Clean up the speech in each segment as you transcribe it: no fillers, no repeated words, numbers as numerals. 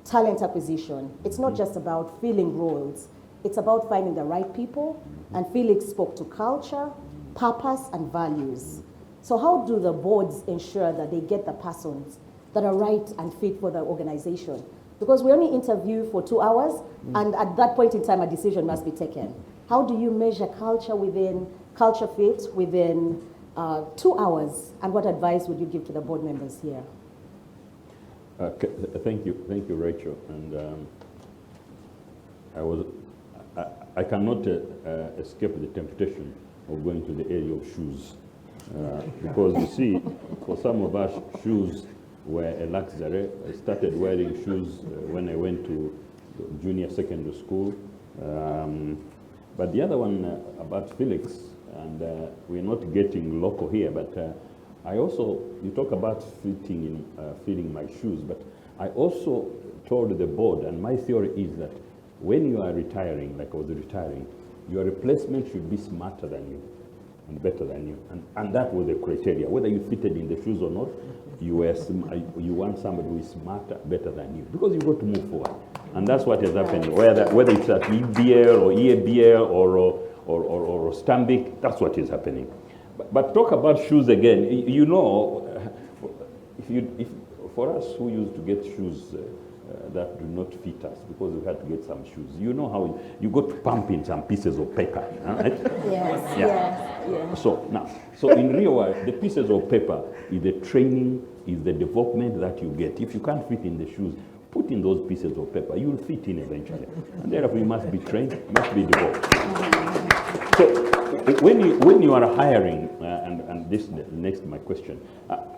talent acquisition, it's not just about filling roles, it's about finding the right people, and Felix spoke to culture, purpose, and values. So how do the boards ensure that they get the persons that are right and fit for the organization? Because we only interview for 2 hours, and at that point in time, a decision must be taken. How do you measure culture fit within 2 hours? And what advice would you give to the board members here? Thank you, Rachel. And I cannot escape the temptation of going to the area of shoes. Because you see, for some of us, shoes were a luxury. I started wearing shoes when I went to junior secondary school. But the other one about Felix, and we're not getting local here, but I also, you talk about fitting my shoes, but I also told the board, and my theory is that when you are retiring, like I was retiring, your replacement should be smarter than you and better than you. And that was the criteria. Whether you fitted in the shoes or not, you want somebody who is smarter, better than you, because you've got to move forward. And that's what has happened, whether it's at EBL or EABL or Stambik, that's what is happening. But talk about shoes again. You know, if for us who used to get shoes that do not fit us because we had to get some shoes, you know how you got to pump in some pieces of paper, right? Yes, yeah. yes. So in real world, the pieces of paper is the training, is the development that you get. If you can't fit in the shoes, put in those pieces of paper, you'll fit in eventually. And therefore you must be trained, you must be developed. So when you are hiring, and this next my question,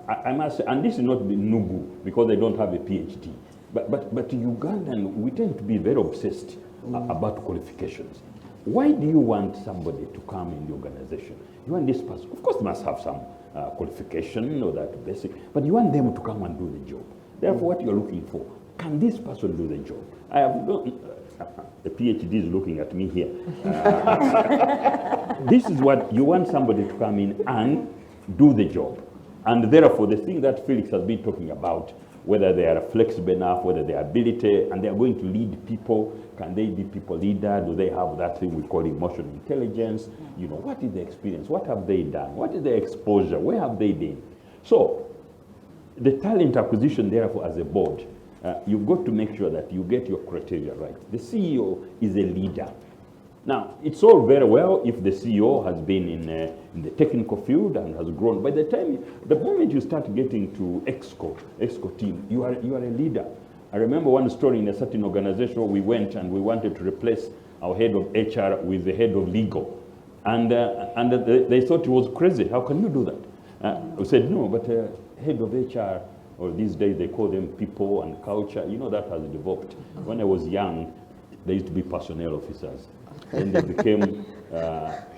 I must say, and this is not Nubu because they don't have a PhD, but Ugandan, we tend to be very obsessed about qualifications. Why do you want somebody to come in the organization? You want this person, of course, they must have some qualification or that basic, but you want them to come and do the job. Therefore, what you're looking for, can this person do the job? I have done. The PhD is looking at me here. This is what you want somebody to come in and do the job. And therefore, the thing that Felix has been talking about, whether they are flexible enough, whether they are ability, and they are going to lead people, can they be people leader? Do they have that thing we call emotional intelligence? You know, what is the experience? What have they done? What is their exposure? Where have they been? So, the talent acquisition, therefore, as a board, you've got to make sure that you get your criteria right. The CEO is a leader. Now, it's all very well if the CEO has been in the technical field and has grown. By the moment you start getting to ExCo team, you are a leader. I remember one story in a certain organization we went and we wanted to replace our head of HR with the head of legal. And they thought it was crazy. How can you do that? We said, no, but head of HR, or these days they call them people and culture, you know, that has developed. When I was young, they used to be personnel officers. Then they became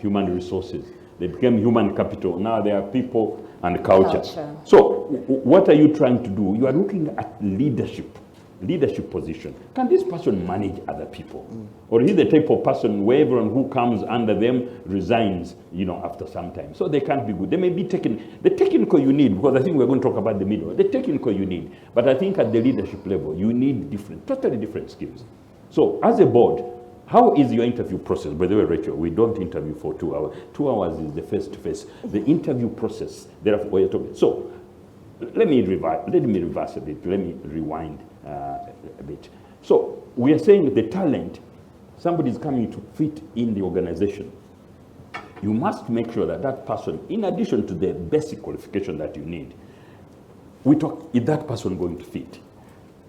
human resources. They became human capital. Now they are people and culture. So what are you trying to do? You are looking at leadership position. Can this person manage other people? Or is he the type of person where everyone who comes under them resigns, you know, after some time? So they can't be good. They may be the technical you need, because I think we're going to talk about the middle. The technical you need. But I think at the leadership level, you need totally different skills. So as a board, how is your interview process? By the way, Rachel, we don't interview for 2 hours. 2 hours is the face-to-face. The interview process, therefore, you're talking. So let me reverse a bit. Let me rewind a bit. So we are saying the talent, somebody is coming to fit in the organization. You must make sure that that person, in addition to the basic qualification that you need, is that person going to fit?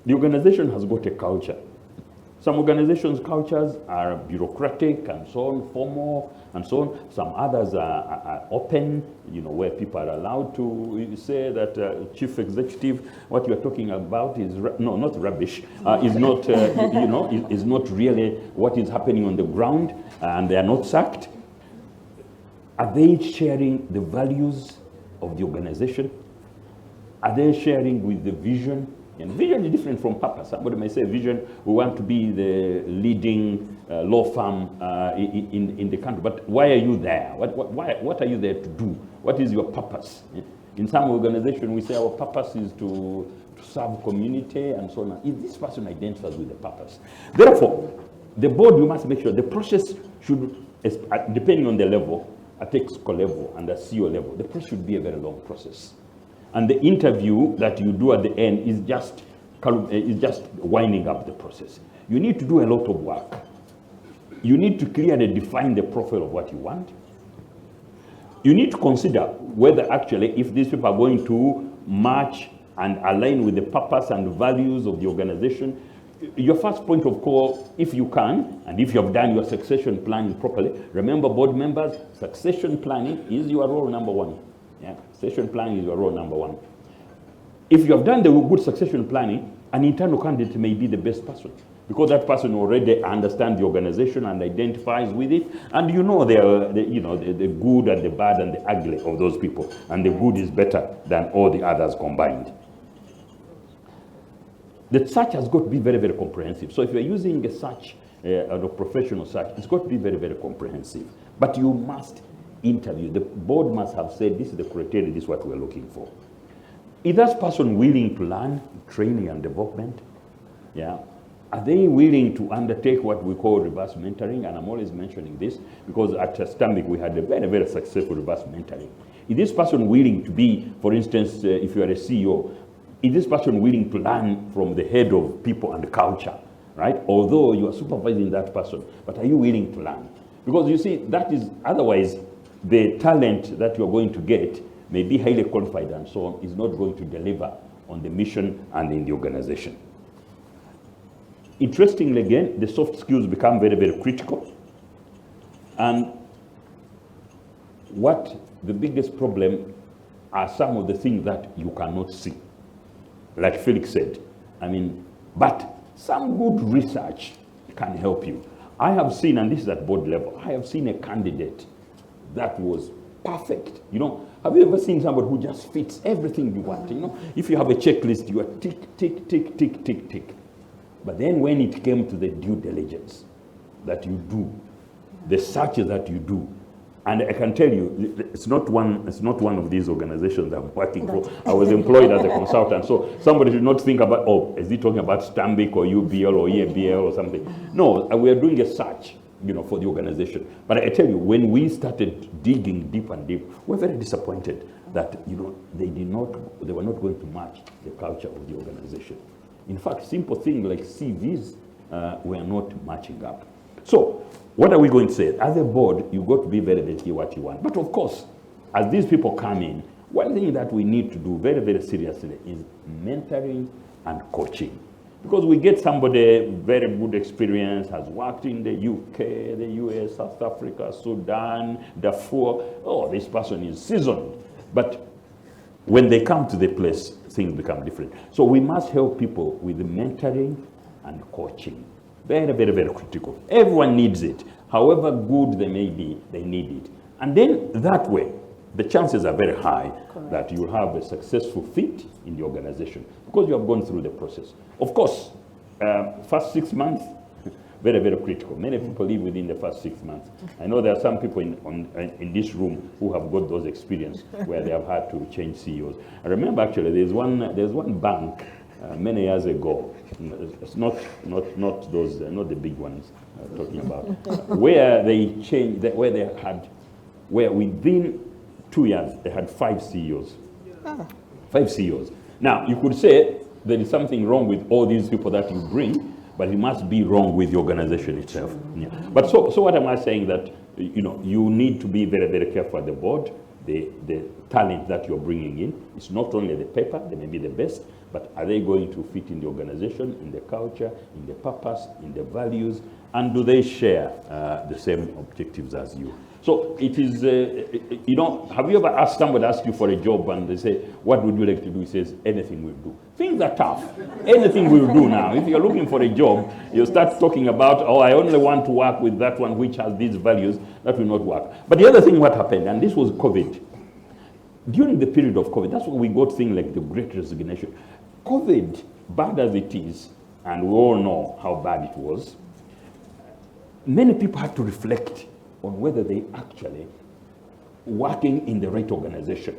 The organization has got a culture. Some organizations' cultures are bureaucratic and so on, formal and so on. Some others are open, you know, where people are allowed to say that chief executive, what you're talking about is, not rubbish, is not, is not really what is happening on the ground, and they are not sacked. Are they sharing the values of the organization? Are they sharing with the vision? And vision is different from purpose. Somebody may say vision, we want to be the leading law firm in the country. But why are you there? What are you there to do? What is your purpose? In some organization, we say our purpose is to to serve community and so on. If this person identifies with the purpose. Therefore, the board, you must make sure the process should, depending on the level, at EXCO level and at CEO level, the process should be a very long process. And the interview that you do at the end is just winding up the process. You need to do a lot of work. You need to clearly define the profile of what you want. You need to consider whether actually if these people are going to match and align with the purpose and values of the organization. Your first point of call, if you can, and if you have done your succession planning properly, remember board members, succession planning is your role number one. Yeah? Succession planning is your role number one. If you have done the good succession planning, an internal candidate may be the best person because that person already understands the organization and identifies with it, and you know the good and the bad and the ugly of those people, and the good is better than all the others combined. The search has got to be very, very comprehensive. So if you're using a search, a professional search, it's got to be very, very comprehensive. But you must interview. The board must have said, this is the criteria, this is what we're looking for. Is that person willing to learn training and development? Yeah. Are they willing to undertake what we call reverse mentoring? And I'm always mentioning this because at Stambik we had a very, very successful reverse mentoring. Is this person willing to be, for instance, if you are a CEO, is this person willing to learn from the head of people and culture, right? Although you are supervising that person, but are you willing to learn? Because you see, that is, otherwise, the talent that you're going to get may be highly qualified and so on, is not going to deliver on the mission and in the organization. Interestingly, again, the soft skills become very, very critical. And what the biggest problem are some of the things that you cannot see. Like Felix said, but some good research can help you. I have seen, and this is at board level, I have seen a candidate that was perfect. Have you ever seen somebody who just fits everything you want? If you have a checklist, you are tick, tick, tick, tick, tick, tick. But then when it came to the due diligence that you do, the searches that you do, and I can tell you, it's not one of these organizations I'm working for. I was employed as a consultant, so somebody should not think about, oh, is he talking about Stambik or UBL or EABL or something? No, we are doing a search, for the organization. But I tell you, when we started digging deep and deep, we're very disappointed that they were not going to match the culture of the organization. In fact, simple things like CVs were not matching up. So, what are we going to say? As a board, you've got to be very, very clear what you want. But of course, as these people come in, one thing that we need to do very, very seriously is mentoring and coaching. Because we get somebody very good experience, has worked in the UK, the US, South Africa, Sudan, Darfur. Oh, this person is seasoned. But when they come to the place, things become different. So we must help people with mentoring and coaching. Very, very, very critical. Everyone needs it. However good they may be, they need it. And then that way, the chances are very high that you'll have a successful fit in the organization because you have gone through the process. Of course, first 6 months, very, very critical. Many people live within the first 6 months. I know there are some people in this room who have got those experiences where they have had to change CEOs. I remember actually there's one bank many years ago. It's not those, not the big ones I'm talking about, where they changed, where within 2 years they had 5 CEOs. 5 CEOs. Now you could say there is something wrong with all these people that you bring, but it must be wrong with the organization itself. Yeah. But so what am I saying? That you need to be very, very careful at the board. The talent that you're bringing in, it's not only the paper, they may be the best, but are they going to fit in the organization, in the culture, in the purpose, in the values, and do they share the same objectives as you? So it is, have you ever asked somebody ask you for a job and they say, what would you like to do? He says, anything we'll do. Things are tough. Anything we'll do now. If you're looking for a job, you start talking about, oh, I only want to work with that one which has these values. That will not work. But the other thing what happened, and this was COVID. During the period of COVID, that's when we got things like the Great Resignation. COVID, bad as it is, and we all know how bad it was, many people had to reflect on whether they actually working in the right organization,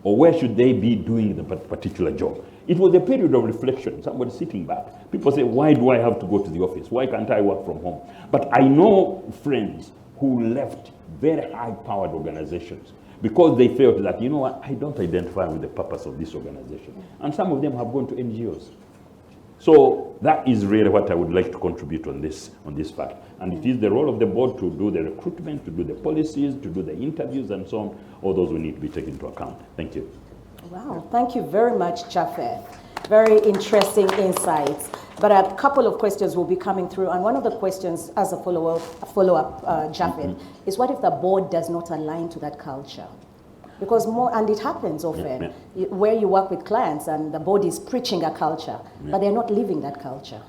or where should they be doing the particular job? It was a period of reflection, somebody sitting back. People say, why do I have to go to the office? Why can't I work from home? But I know friends who left very high-powered organizations because they felt that, you know what, I don't identify with the purpose of this organization. And some of them have gone to NGOs. So that is really what I would like to contribute on this fact. And it is the role of the board to do the recruitment, to do the policies, to do the interviews and so on. All those will need to be taken into account. Thank you. Wow, thank you very much, Japheth. Very interesting insights. But a couple of questions will be coming through. And one of the questions as a follow-up, Japheth, is what if the board does not align to that culture? Because and it happens often, where you work with clients and the board is preaching a culture, but they're not living that culture.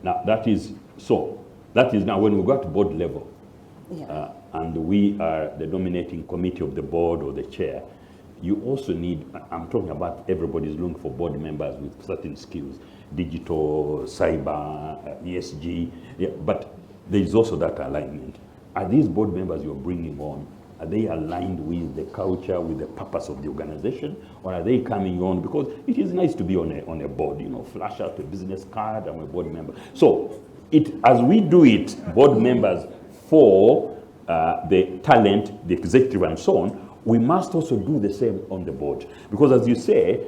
Now, that is now when we go to board level, and we are the nominating committee of the board or the chair, you also need, I'm talking about everybody's looking for board members with certain skills, digital, cyber, ESG, but there is also that alignment. Are these board members you're bringing on, are they aligned with the culture, with the purpose of the organization, or are they coming on because it is nice to be on a board, you know, flash out a business card, I'm a board member. So as we do it, board members for the talent, the executive and so on, we must also do the same on the board. Because as you say,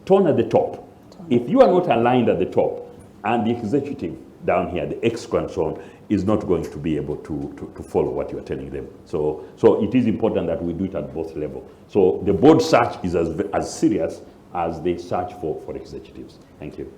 tone at the top. If you are not aligned at the top and the executive down here, the exco and so on, is not going to be able to follow what you are telling them. So it is important that we do it at both levels. So the board search is as serious as the search for executives. Thank you.